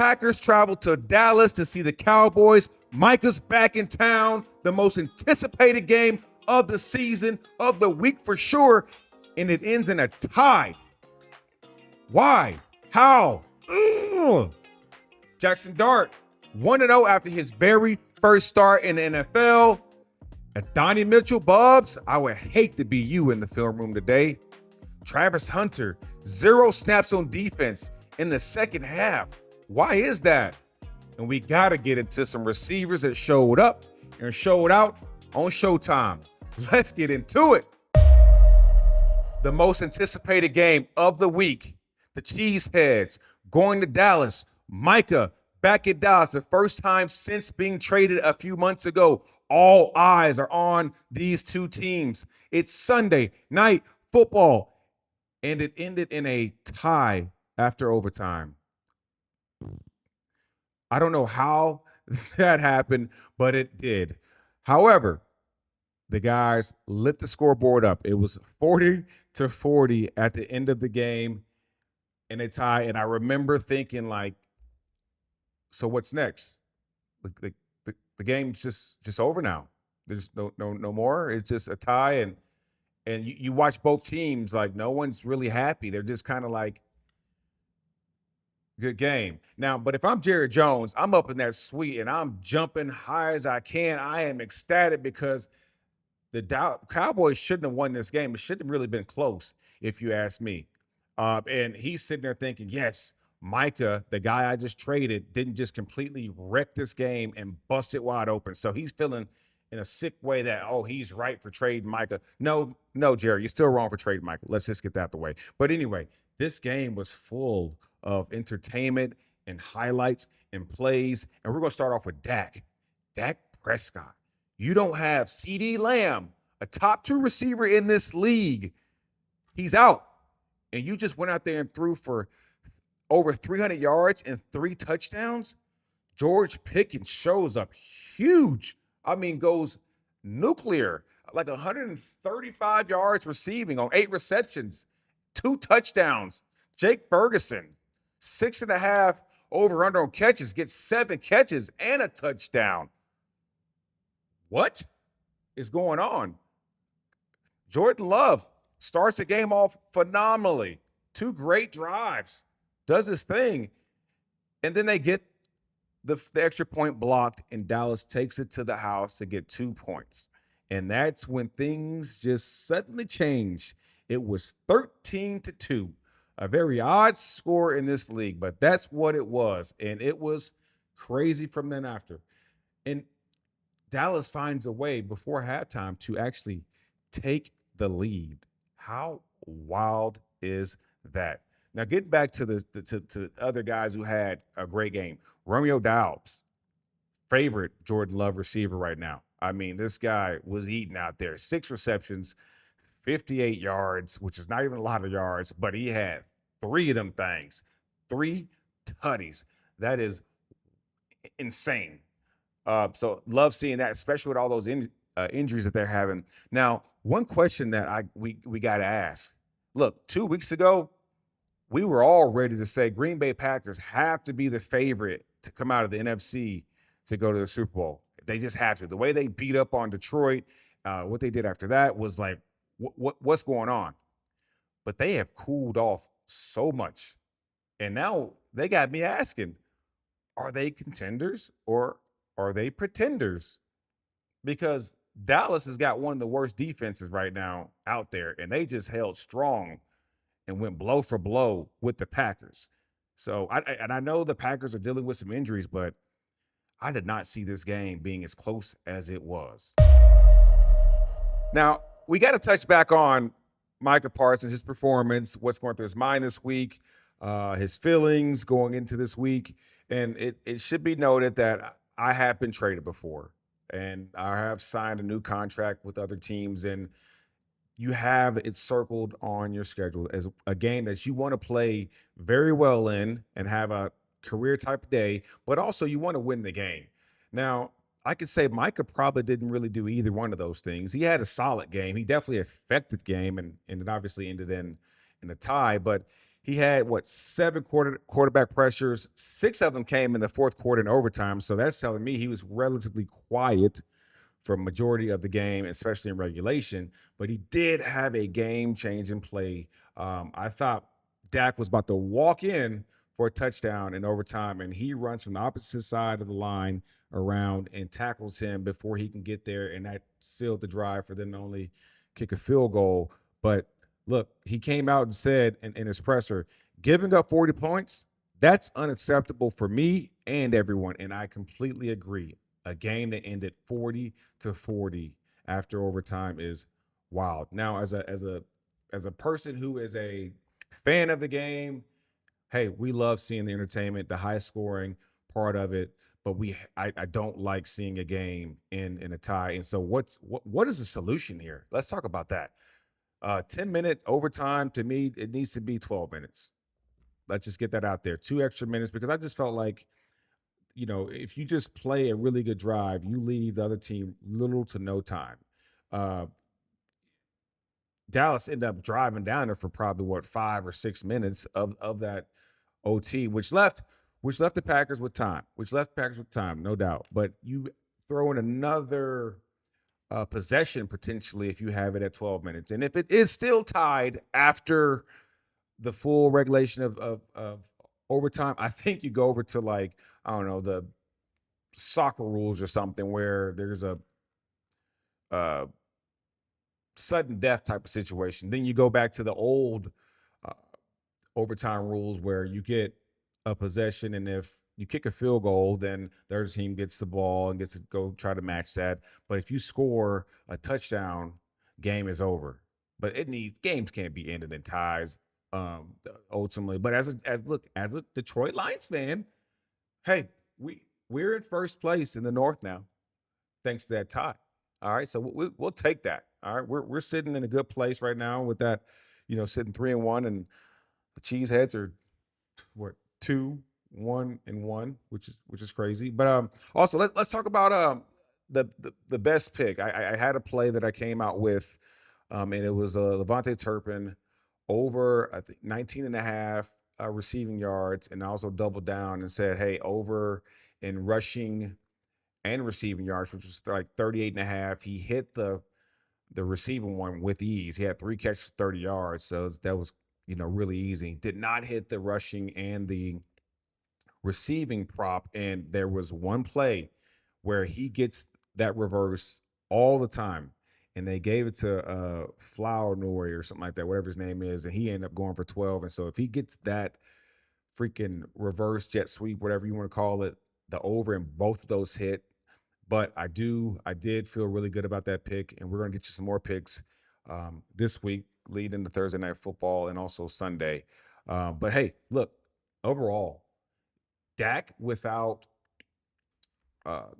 Packers travel to Dallas to see the Cowboys. Micah's back in town. The most anticipated game of the season, of the week for sure. And it ends in a tie. Why? How? Ugh. Jaxon Dart, 1-0 after his very first start in the NFL. Donnie Mitchell, Bubs, I would hate to be you in the film room today. Travis Hunter, 0 snaps on defense in the second half. Why is that? And we got to get into some receivers that showed up and showed out on Showtime. Let's get into it. The most anticipated game of the week. The Cheeseheads going to Dallas. Micah back at Dallas, the first time since being traded a few months ago. All eyes are on these two teams. It's Sunday night football, and it ended in a tie after overtime. I don't know how that happened, but it did. However, the guys lit the scoreboard up. It was 40-40 at the end of the game in a tie, and I remember thinking, like, so what's next? The game's just over now. There's no more. It's just a tie, and you watch both teams, like, no one's really happy. They're just kind of like, good game. Now, but if I'm Jerry Jones, I'm up in that suite and I'm jumping high as I can. I am ecstatic because the Cowboys shouldn't have won this game. It shouldn't have really been close, if you ask me. And he's sitting there thinking, yes, Micah, the guy I just traded, didn't just completely wreck this game and bust it wide open. So he's feeling in a sick way that, oh, he's right for trading Micah. No, Jerry, you're still wrong for trading Micah. Let's just get that out the way. But anyway, this game was full of entertainment and highlights and plays. And we're going to start off with Dak Prescott. You don't have CeeDee Lamb, a top 2 receiver in this league. He's out. And you just went out there and threw for over 300 yards and 3 touchdowns. George Pickens shows up huge. I mean, goes nuclear, like 135 yards receiving on 8 receptions, 2 touchdowns. Jake Ferguson, 6.5 over-under on catches, gets 7 catches and a touchdown. What is going on? Jordan Love starts the game off phenomenally. 2 great drives, does his thing, and then they get the extra point blocked, and Dallas takes it to the house to get 2 points. And that's when things just suddenly changed. It was 13-2. A very odd score in this league, but that's what it was. And it was crazy from then after. And Dallas finds a way before halftime to actually take the lead. How wild is that? Now, getting back to the other guys who had a great game. Romeo Doubs, favorite Jordan Love receiver right now. I mean, this guy was eating out there. 6 receptions, 58 yards, which is not even a lot of yards, but he had 3 of them things, 3 tutties. That is insane. So love seeing that, especially with all those injuries that they're having. Now, one question that we got to ask. Look, 2 weeks ago, we were all ready to say Green Bay Packers have to be the favorite to come out of the NFC to go to the Super Bowl. They just have to. The way they beat up on Detroit, what they did after that was like, what's going on? But they have cooled off so much. And now they got me asking, are they contenders or are they pretenders? Because Dallas has got one of the worst defenses right now out there, and they just held strong and went blow for blow with the Packers. So, I know the Packers are dealing with some injuries, but I did not see this game being as close as it was. Now, we got to touch back on Micah Parsons, his performance, what's going through his mind this week, his feelings going into this week. And it should be noted that I have been traded before, and I have signed a new contract with other teams, and you have it circled on your schedule as a game that you want to play very well in and have a career type of day, but also you want to win the game. Now, I could say Micah probably didn't really do either one of those things. He had a solid game. He definitely affected the game, and it obviously ended in a tie, but He had what, seven quarterback pressures. Six of them came in the fourth quarter in overtime. So that's telling me he was relatively quiet for majority of the game, especially in regulation. But he did have a game-changing play. I thought Dak was about to walk in for a touchdown in overtime, and he runs from the opposite side of the line around and tackles him before he can get there, and that sealed the drive for them to only kick a field goal. But look, he came out and said in his presser, giving up 40 points, that's unacceptable for me and everyone. And I completely agree. A game that ended 40-40 after overtime is wild. Now, as a person who is a fan of the game, hey, we love seeing the entertainment, the high scoring part of it, but I don't like seeing a game in a tie. And so what is the solution here? Let's talk about that. 10-minute overtime, to me, it needs to be 12 minutes. Let's just get that out there. 2 extra minutes, because I just felt like, if you just play a really good drive, you leave the other team little to no time. Uh, Dallas ended up driving down there for probably 5 or 6 minutes of that OT, which left the Packers with time, no doubt. But you throw in another possession potentially if you have it at 12 minutes, and if it is still tied after the full regulation of overtime, I think you go over to, like, I don't know, the soccer rules or something where there's a uh, sudden death type of situation. Then you go back to the old uh, overtime rules where you get a possession, and if you kick a field goal, then the other team gets the ball and gets to go try to match that. But if you score a touchdown, game is over. But games can't be ended in ties, ultimately. But as a Detroit Lions fan, hey, we're in first place in the North now, thanks to that tie. All right, so we'll take that. All right, we're sitting in a good place right now with that, sitting 3-1, and the Cheeseheads are what, 2-1-1, which is crazy. But also let's talk about the best pick. I had a play that I came out with, and it was Levante Turpin over, I think, 19 and a half receiving yards, and I also doubled down and said, hey, over in rushing and receiving yards, which was like 38 and a half. He hit the receiving one with ease. He had 3 catches, 30 yards. So that was, really easy. Did not hit the rushing and the receiving prop. And there was one play where he gets that reverse all the time. And they gave it to Flower Nori or something like that, whatever his name is. And he ended up going for 12. And so if he gets that freaking reverse jet sweep, whatever you want to call it, the over in both of those hit. But I did feel really good about that pick, and we're going to get you some more picks this week, leading into Thursday Night Football and also Sunday. But hey, look, overall, Dak without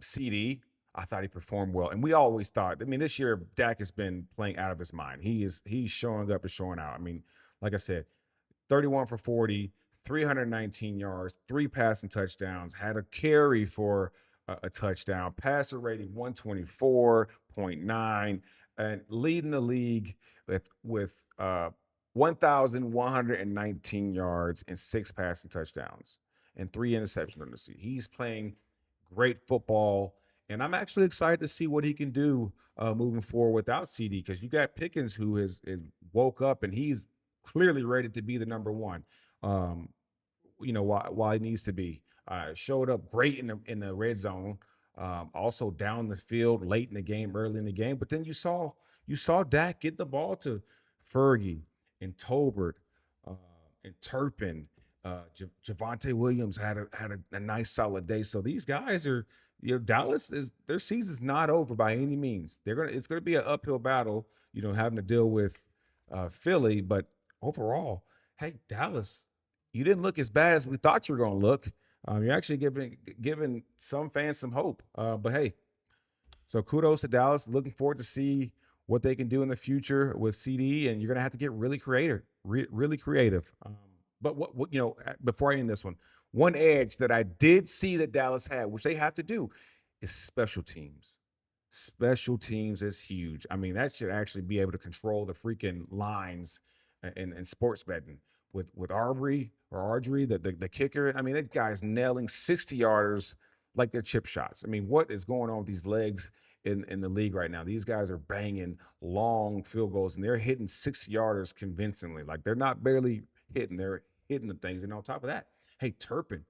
CD, I thought he performed well, and we always thought. I mean, this year Dak has been playing out of his mind. He's showing up and showing out. I mean, like I said, 31 for 40, 319 yards, 3 passing touchdowns, had a carry for a touchdown, passer rating 124.9, and leading the league with 1,119 yards and 6 passing touchdowns and 3 interceptions on the season. He's playing great football, and I'm actually excited to see what he can do moving forward without CD, because you got Pickens, who has woke up, and he's clearly ready to be the number one. Um, why he needs to be. Showed up great in the red zone. Also down the field late in the game, early in the game. But then you saw Dak get the ball to Fergie and Tolbert uh, and Turpin. Javonte Williams had a nice solid day. So these guys are, Dallas is, their season's not over by any means. It's gonna be an uphill battle, having to deal with Philly, but overall, hey, Dallas, you didn't look as bad as we thought you were going to look. You're actually giving some fans some hope. But hey, so kudos to Dallas. Looking forward to see what they can do in the future with CD, and you're going to have to get really creative, really creative. But before I end this one edge that I did see that Dallas had, which they have to do, is special teams. Special teams is huge. I mean, that should actually be able to control the freaking lines in sports betting. with Ardry, the kicker. I mean, that guy's nailing 60-yarders like they're chip shots. I mean, what is going on with these legs in the league right now? These guys are banging long field goals and they're hitting 60-yarders convincingly. Like they're not barely hitting, they're hitting the things. And on top of that, hey, Turpin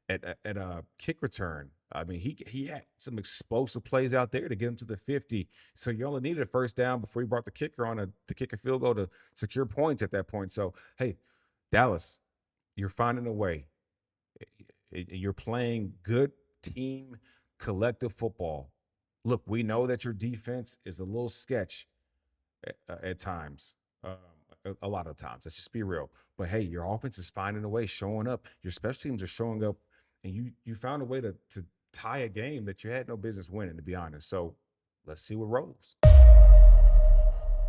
at a kick return. I mean, he had some explosive plays out there to get him to the 50. So you only needed a first down before you brought the kicker on to kick a field goal to secure points at that point. So, hey, Dallas, you're finding a way. You're playing good team collective football. Look, we know that your defense is a little sketch at times. A lot of times. Let's just be real. But hey, your offense is finding a way, showing up. Your special teams are showing up, and you found a way to tie a game that you had no business winning, to be honest. So let's see what rolls.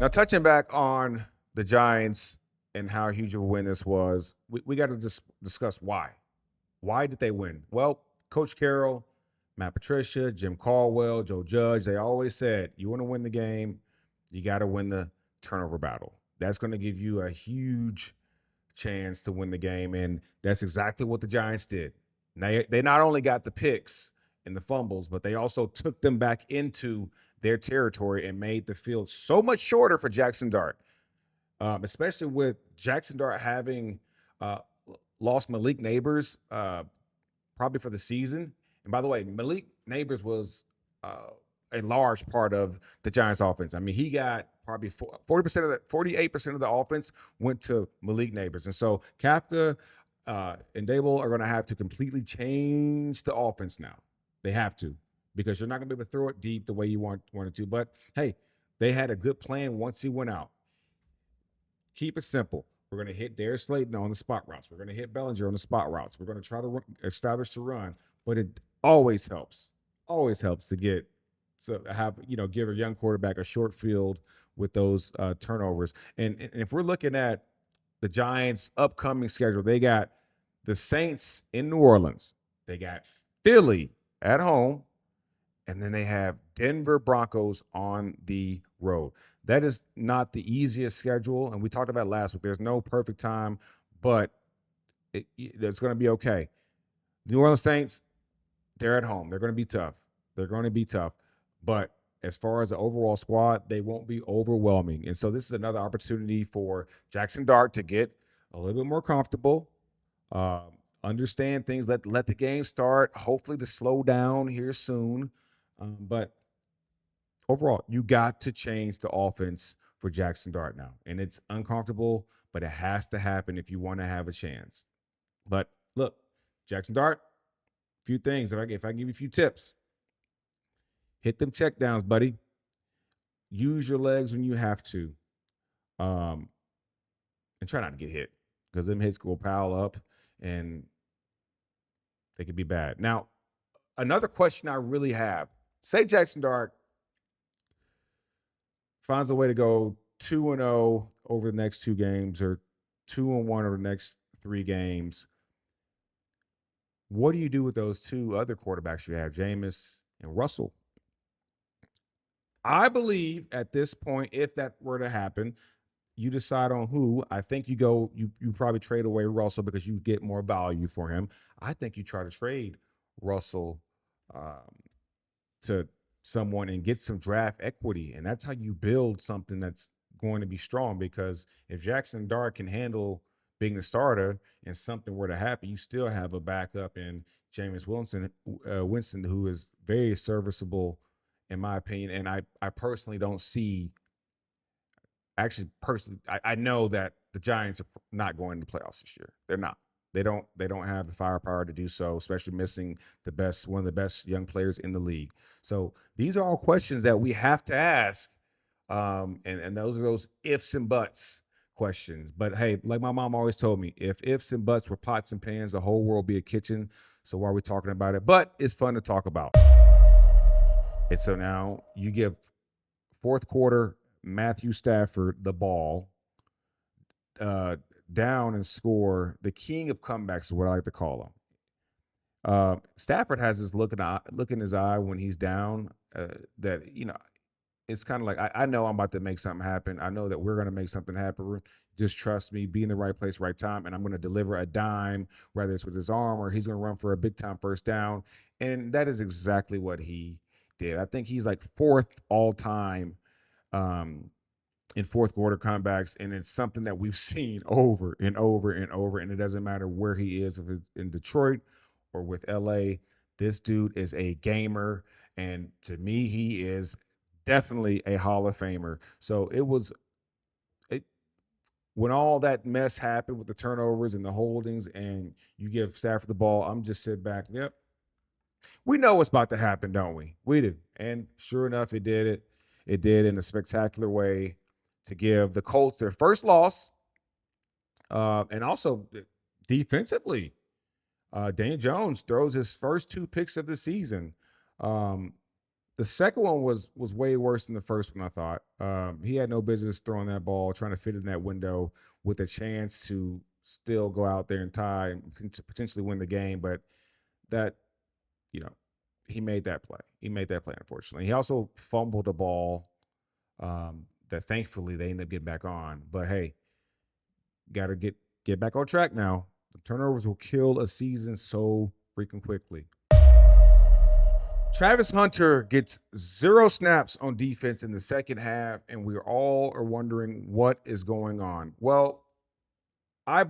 Now, touching back on the Giants and how huge of a win this was, we got to discuss why. Why did they win? Well, Coach Carroll, Matt Patricia, Jim Caldwell, Joe Judge, they always said, you want to win the game, you got to win the turnover battle. That's going to give you a huge chance to win the game, and that's exactly what the Giants did. They not only got the picks and the fumbles, but they also took them back into their territory and made the field so much shorter for Jaxon Dart, especially with Jaxon Dart having lost Malik Neighbors probably for the season. And by the way, Malik Neighbors was a large part of the Giants offense. I mean, he got probably 48% of the offense went to Malik Neighbors. And so Kafka and Dable are going to have to completely change the offense now. They have to, because you're not going to be able to throw it deep the way you wanted to. But hey, they had a good plan once he went out. Keep it simple. We're going to hit Darius Slayton on the spot routes. We're going to hit Bellinger on the spot routes. We're going to try to establish the run, but it always helps to give a young quarterback a short field with those turnovers. And if we're looking at the Giants' upcoming schedule, they got the Saints in New Orleans. They got Philly at home, and then they have Denver Broncos on the road. That is not the easiest schedule, and we talked about it last week. There's no perfect time, but it's going to be okay. The New Orleans Saints, they're at home. They're going to be tough. But as far as the overall squad, they won't be overwhelming. And so this is another opportunity for Jaxon Dart to get a little bit more comfortable, understand things, let the game start, hopefully to slow down here soon. But overall, you got to change the offense for Jaxon Dart now. And it's uncomfortable, but it has to happen if you want to have a chance. But look, Jaxon Dart, a few things. If I can give you a few tips, hit them check downs, buddy. Use your legs when you have to. And try not to get hit, because them hits will pile up and they could be bad. Now, another question I really have, say Jaxon Dart finds a way to go 2-0 over the next 2 games, or 2-1 over the next 3 games. What do you do with those 2 other quarterbacks you have, Jameis and Russell? I believe at this point, if that were to happen, you decide on who. I think you probably trade away Russell because you get more value for him. I think you try to trade Russell to someone and get some draft equity. And that's how you build something that's going to be strong, because if Jaxon Dart can handle being the starter and something were to happen, you still have a backup in Jameis Winston, who is very serviceable in my opinion. And I personally don't see I know that the Giants are not going to the playoffs this year. They're not. They don't have the firepower to do so, especially missing one of the best young players in the league. So these are all questions that we have to ask. And those are those ifs and buts questions. But hey, like my mom always told me, if ifs and buts were pots and pans, the whole world would be a kitchen. So why are we talking about it? But it's fun to talk about. And so now you give fourth quarter Matthew Stafford the ball, down and score. The king of comebacks is what I like to call him. Stafford has this look in his eye when he's down, that it's kind of like, I know I'm about to make something happen. I know that we're going to make something happen. Just trust me, be in the right place, right time, and I'm going to deliver a dime, whether it's with his arm or he's going to run for a big time first down. And that is exactly what he did. I think he's like fourth all time um, in fourth quarter comebacks, and it's something that we've seen over and over and over. And it doesn't matter where he is, if it's in Detroit or with LA. This dude is a gamer, and to me, he is definitely a Hall of Famer. So it when all that mess happened with the turnovers and the holdings, and you give Stafford the ball, I'm just sitting back. Yep, we know what's about to happen, don't we? We do. And sure enough, it did it. It did in a spectacular way to give the Colts their first loss. And also defensively, Daniel Jones throws his first two picks of the season. Um, the second one was way worse than the first one, I thought. He had no business throwing that ball, trying to fit in that window with a chance to still go out there and tie and potentially win the game. But that, you know, he made that play. He made that play, unfortunately. He also fumbled the ball that thankfully they ended up getting back on. But hey, got to get back on track now. The turnovers will kill a season so freaking quickly. Travis Hunter gets 0 snaps on defense in the second half, and we all are wondering what is going on. Well, I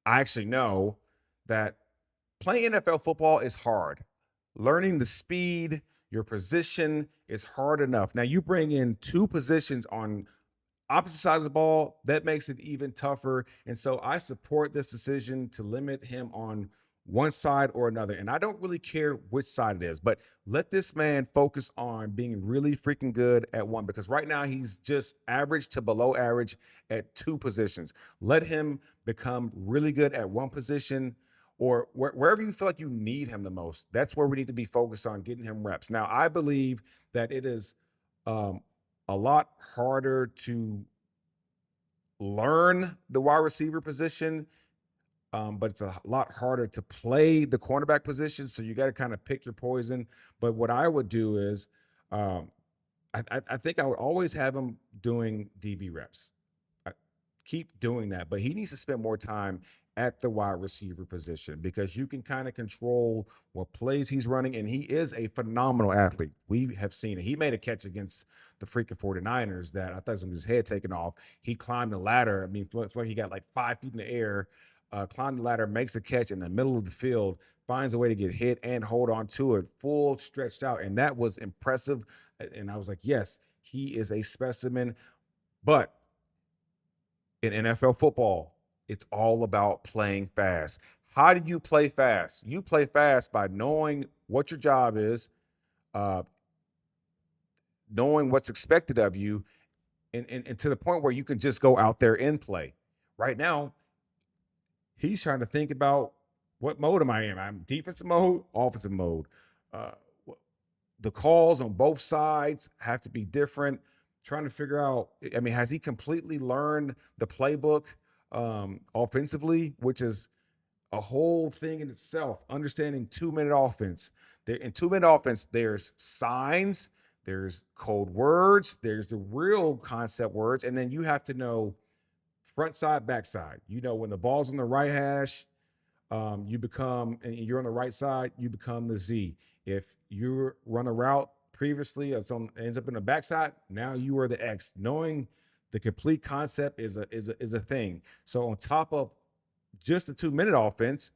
actually know that playing NFL football is hard. Learning the speed, your position is hard enough. Now, you bring in two positions on opposite sides of the ball, that makes it even tougher. And so I support this decision to limit him on one side or another. And I don't really care which side it is, but let this man focus on being really freaking good at one, because right now he's just average to below average at two positions. Let him become really good at one position, or wherever you feel like you need him the most. That's where we need to be focused on getting him reps. Now, I believe that it is a lot harder to learn the wide receiver position, but it's a lot harder to play the cornerback position. So you got to kind of pick your poison. But what I would do is, um, I think I would always have him doing DB reps. Keep doing that, but he needs to spend more time at the wide receiver position, because you can kind of control what plays he's running, and he is a phenomenal athlete. We have seen it. He made a catch against the freaking 49ers that I thought was his head taken off. He climbed the ladder. I mean, like he got like 5 feet in the air, climbed the ladder, makes a catch in the middle of the field, finds a way to get hit and hold on to it, full stretched out, and that was impressive. And I was like, yes, he is a specimen. But in NFL football, it's all about playing fast. How do you play fast? You play fast by knowing what your job is, uh, knowing what's expected of you, and to the point where you can just go out there and play. Right now, he's trying to think about, what mode am I in? I'm defensive mode, offensive mode. Uh, the calls on both sides have to be different. Trying to figure out, I mean, has he completely learned the playbook offensively, which is a whole thing in itself. Understanding 2-minute offense. In 2-minute offense, there's signs, there's code words, there's the real concept words, and then you have to know front side, back side. You know, when the ball's on the right hash, you become, and you're on the right side, you become the Z. If you run a route previously, ends up in the backside, now you are the X. Knowing the complete concept is a thing. So on top of just the 2-minute offense,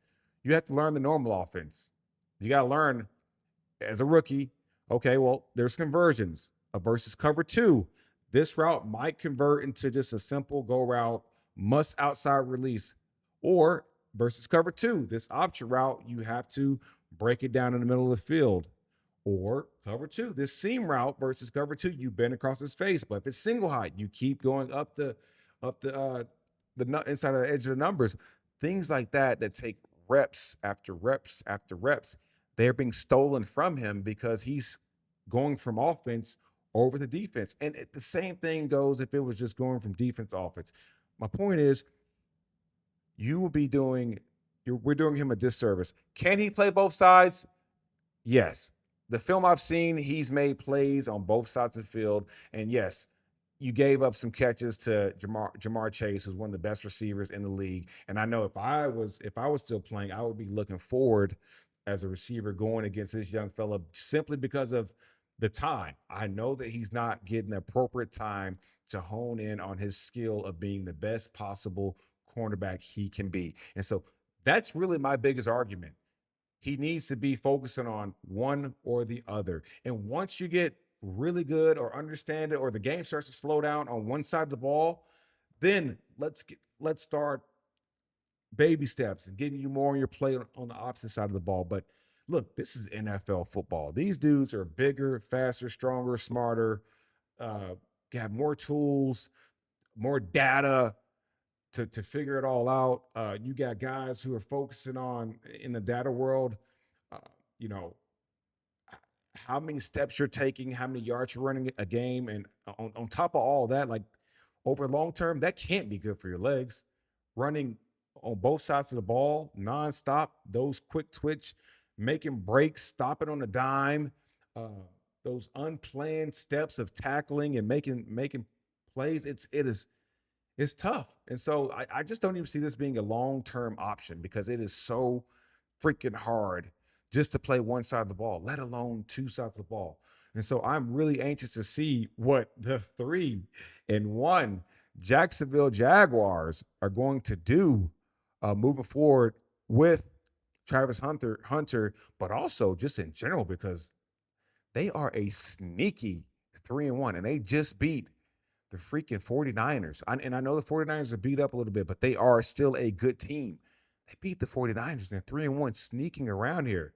you have to learn the normal offense. You got to learn as a rookie. Okay, well, there's conversions versus cover 2. This route might convert into just a simple go route, must outside release, or versus cover 2, this option route, you have to break it down in the middle of the field. Or cover 2, this seam route versus cover 2, you bend across his face. But if it's single height, you keep going up the inside of the edge of the numbers. Things like that take reps after reps after reps. They're being stolen from him because he's going from offense over to defense. And the same thing goes if it was just going from defense to offense. My point is, we're doing him a disservice. Can he play both sides? Yes. The film I've seen, he's made plays on both sides of the field. And yes, you gave up some catches to Jamar Chase, who's one of the best receivers in the league. And I know if I was still playing, I would be looking forward as a receiver going against this young fella simply because of the time. I know that he's not getting the appropriate time to hone in on his skill of being the best possible cornerback he can be. And so that's really my biggest argument. He needs to be focusing on one or the other. And once you get really good or understand it, or the game starts to slow down on one side of the ball, then let's start baby steps and getting you more on your play on the opposite side of the ball. But look, this is NFL football. These dudes are bigger, faster, stronger, smarter, have more tools, more data to figure it all out. You got guys who are focusing on in the data world, uh, you know, how many steps you're taking, how many yards you're running a game, and on top of all that, like over long term, that can't be good for your legs. Running on both sides of the ball nonstop, those quick twitch, making breaks, stopping on a dime, uh, those unplanned steps of tackling and making plays. It's tough. And so I just don't even see this being a long-term option because it is so freaking hard just to play one side of the ball, let alone two sides of the ball. And so I'm really anxious to see what the 3-1 Jacksonville Jaguars are going to do moving forward with Travis Hunter, but also just in general because they are a sneaky 3-1 and they just beat the freaking 49ers. And I know the 49ers are beat up a little bit, but they are still a good team. They beat the 49ers and they're 3-1 sneaking around here.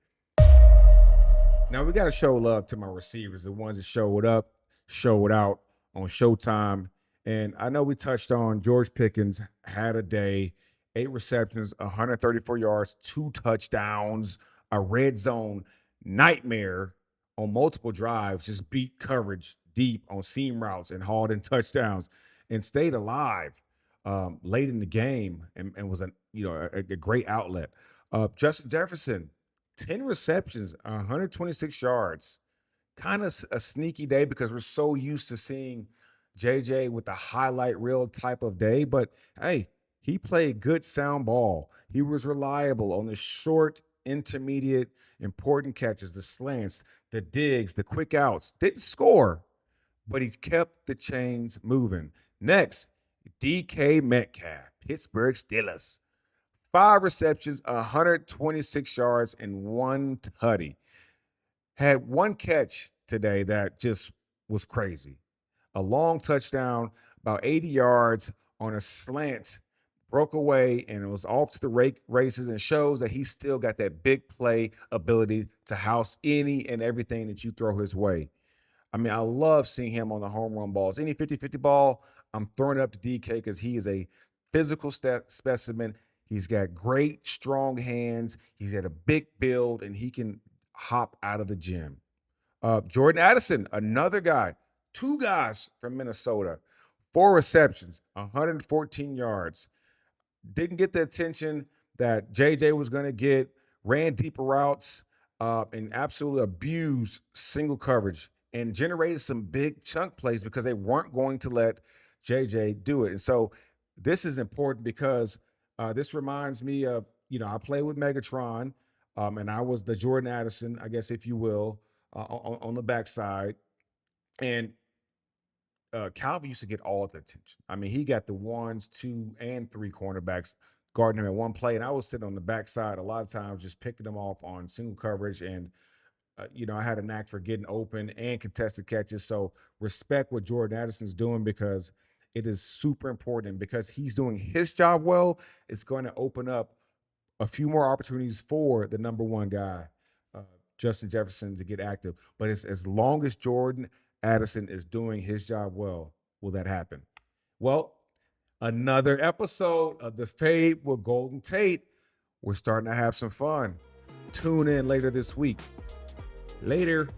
Now we got to show love to my receivers, the ones that showed up, showed out on Showtime. And I know we touched on George Pickens had a day, 8 receptions, 134 yards, 2 touchdowns, a red zone nightmare on multiple drives, just beat coverage deep on seam routes and hauled in touchdowns and stayed alive late in the game and was a great outlet. Justin Jefferson, 10 receptions, 126 yards. Kind of a sneaky day because we're so used to seeing JJ with the highlight reel type of day. But hey, he played good sound ball. He was reliable on the short, intermediate, important catches, the slants, the digs, the quick outs. Didn't score, but he kept the chains moving. Next, DK Metcalf, Pittsburgh Steelers. 5 receptions, 126 yards, and 1 tutty. Had 1 catch today that just was crazy. A long touchdown, about 80 yards on a slant, broke away, and it was off to the races and shows that he still got that big play ability to house any and everything that you throw his way. I mean, I love seeing him on the home run balls. Any 50-50 ball, I'm throwing it up to DK because he is a physical specimen. He's got great, strong hands. He's got a big build, and he can hop out of the gym. Jordan Addison, another guy. 2 guys from Minnesota. 4 receptions, 114 yards. Didn't get the attention that JJ was going to get. Ran deeper routes and absolutely abused single coverage and generated some big chunk plays because they weren't going to let JJ do it. And so this is important because this reminds me of, I played with Megatron and I was the Jordan Addison, I guess, if you will, on the backside. And Calvin used to get all of the attention. I mean, he got the 1s, 2, and 3 cornerbacks guarding him at one play. And I was sitting on the backside a lot of times just picking them off on single coverage. And, I had a knack for getting open and contested catches. So respect what Jordan Addison's doing because it is super important. Because he's doing his job well, it's going to open up a few more opportunities for the number 1 guy, Justin Jefferson, to get active. But it's as long as Jordan Addison is doing his job well, will that happen? Well, another episode of The Fade with Golden Tate. We're starting to have some fun. Tune in later this week. Later.